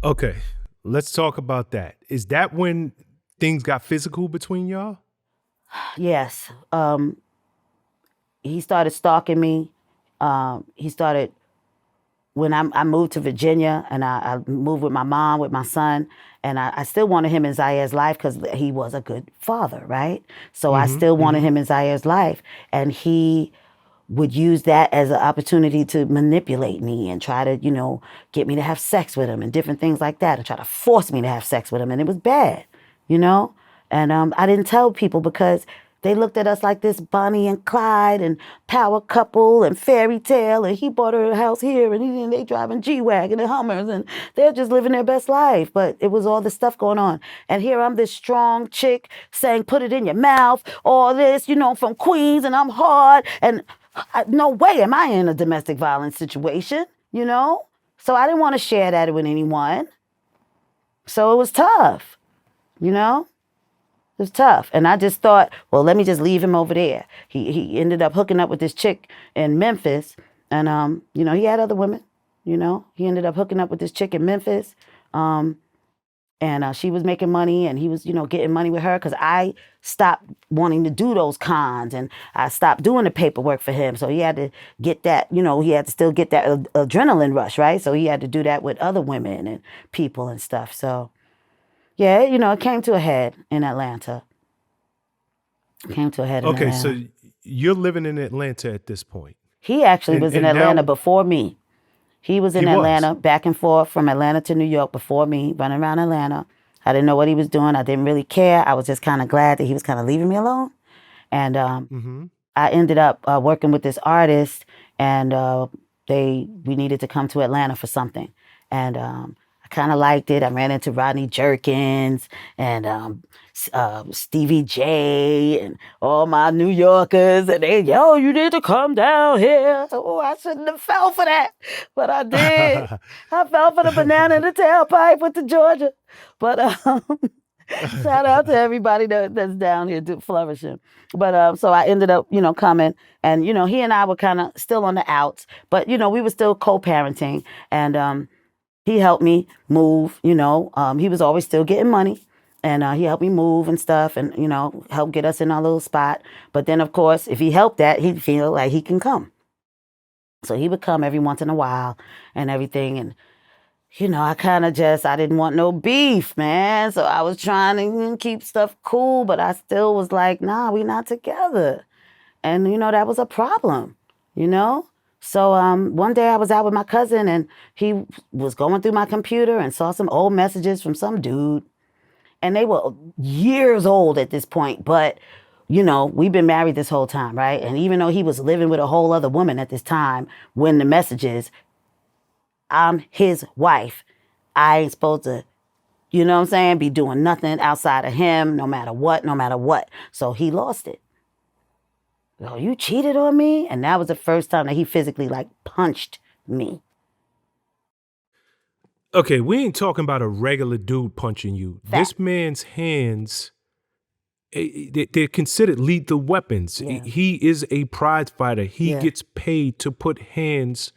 Okay, let's talk about that. Is that when things got physical between y'all? Yes. He started stalking me. He started when I moved to Virginia and I moved with my mom, with my son, and I still wanted him in Zaire's life because he was a good father, right? So I Mm-hmm. still wanted Mm-hmm. him in Zaire's life. And he would use that as an opportunity to manipulate me and try to, get me to have sex with him and different things like that and try to force me to have sex with him. And it was bad, you know? And I didn't tell people because they looked at us like this Bonnie and Clyde and power couple and fairy tale. And he bought her a house here and they driving G-Wagon and Hummers and they're just living their best life. But it was all this stuff going on. And here I'm this strong chick saying, put it in your mouth, all this, from Queens and I'm hard. And no way am I in a domestic violence situation, So I didn't want to share that with anyone. So it was tough, you know? It was tough. And I just thought, well, let me just leave him over there. He ended up hooking up with this chick in Memphis. And, he had other women, He ended up hooking up with this chick in Memphis. And she was making money and he was, getting money with her because I stopped wanting to do those cons and I stopped doing the paperwork for him. So he had to get that, he had to still get that adrenaline rush, right? So he had to do that with other women and people and stuff. So, yeah, it came to a head in Atlanta. Came to a head in Okay, Atlanta. so you're living in Atlanta at this point, He actually and was in and Atlanta now before me. He was he in was. Atlanta, back and forth from Atlanta to New York before me, running around Atlanta. I didn't know what he was doing. I didn't really care. I was just kind of glad that he was kind of leaving me alone. And Mm-hmm. I ended up working with this artist, and we needed to come to Atlanta for something, and I kind of liked it. I ran into Rodney Jerkins and Stevie J and all my New Yorkers, and yo, you need to come down here. Oh, I shouldn't have fell for that, but I did. I fell for the banana in the tailpipe with the Georgia, but shout out to everybody that's down here flourishing. But so I ended up, coming, and he and I were kind of still on the outs, but we were still co-parenting, and he helped me move. He was always still getting money, and he helped me move and stuff, and help get us in our little spot. But then, of course, if he helped that, he'd feel like he can come. So he would come every once in a while and everything, and I kind of I didn't want no beef, man. So I was trying to keep stuff cool, but I still was like, nah, we not together. And, that was a problem, you know? So one day I was out with my cousin and he was going through my computer and saw some old messages from some dude. And they were years old at this point, but, we've been married this whole time, right? And even though he was living with a whole other woman at this time, when the messages, I'm his wife. I ain't supposed to, be doing nothing outside of him, no matter what, no matter what. So he lost it. Oh, you cheated on me? And that was the first time that he physically like punched me. Okay, we ain't talking about a regular dude punching you. Fact. This man's hands, they're considered lethal weapons. Yeah. He is a prize fighter. He Yeah. gets paid to put hands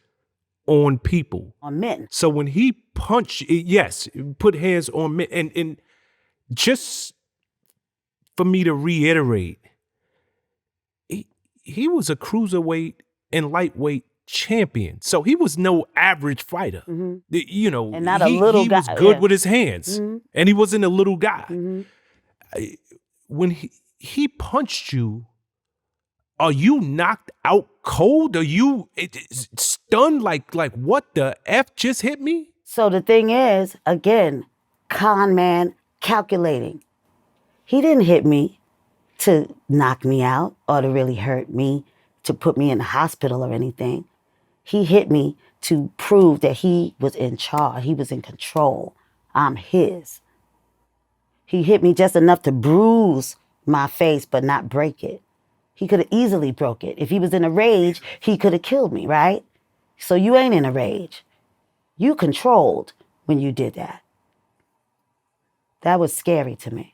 on people. On men. So when he punched, yes, put hands on men. And just for me to reiterate, he was a cruiserweight and lightweight champion. So he was no average fighter. Mm-hmm. And not a He little guy. was good Yeah. with his hands. Mm-hmm. And he wasn't a little guy. Mm-hmm. When he punched you, are you knocked out cold? Are you stunned like what the F just hit me? So the thing is, again, con man calculating. He didn't hit me to knock me out or to really hurt me, to put me in the hospital or anything. He hit me to prove that he was in charge. He was in control. I'm his. He hit me just enough to bruise my face, but not break it. He could have easily broke it. If he was in a rage, he could have killed me, right? So you ain't in a rage. You controlled when you did that. That was scary to me,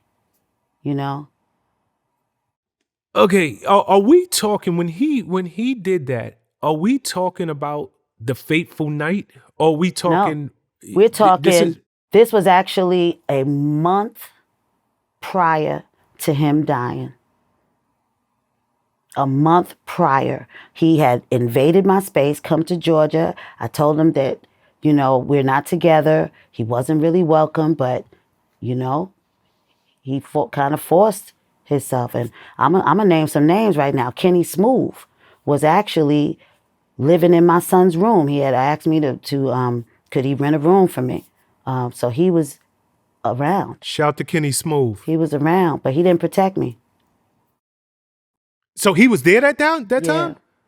Okay, are we talking when he did that? Are we talking about the fateful night? Or are we talking? We're This is talking This was actually a month prior to him dying. A month prior, he had invaded my space, come to Georgia. I told him that, we're not together. He wasn't really welcome, but, he kind of forced himself. And I'm gonna name some names right now. Kenny Smoov was actually living in my son's room. He had asked me to could he rent a room for me? So he was around. Shout to Kenny Smoov. He was around, but he didn't protect me. So he was there that time?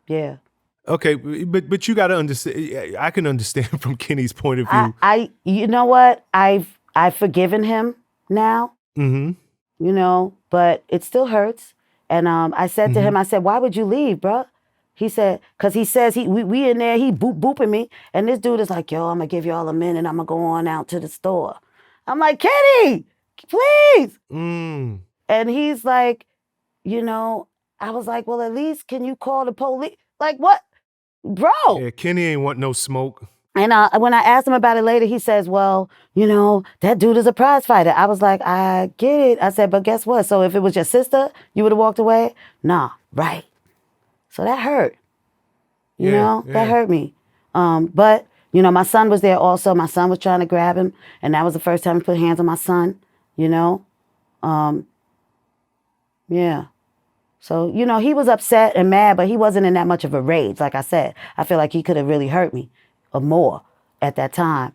Yeah. Okay, but you got to understand. I can understand from Kenny's point of view. You know what? I've forgiven him now. Mm-hmm. But it still hurts. And I said to him, I said, "Why would you leave, bro?" He said, because he says we in there, he booping me, and this dude is like, "Yo, I'm gonna give y'all a minute. I'm gonna go on out to the store." I'm like, "Kenny, please." And he's like, I was like, "Well, at least can you call the police?" Like, what? Bro. Yeah, Kenny ain't want no smoke. And when I asked him about it later, he says, "Well, that dude is a prize fighter." I was like, "I get it." I said, "But guess what? So if it was your sister, you would have walked away?" Nah, right. So that hurt. That hurt me. But, my son was there also. My son was trying to grab him. And that was the first time he put hands on my son, Yeah. So, he was upset and mad, but he wasn't in that much of a rage. Like I said, I feel like he could have really hurt me or more at that time.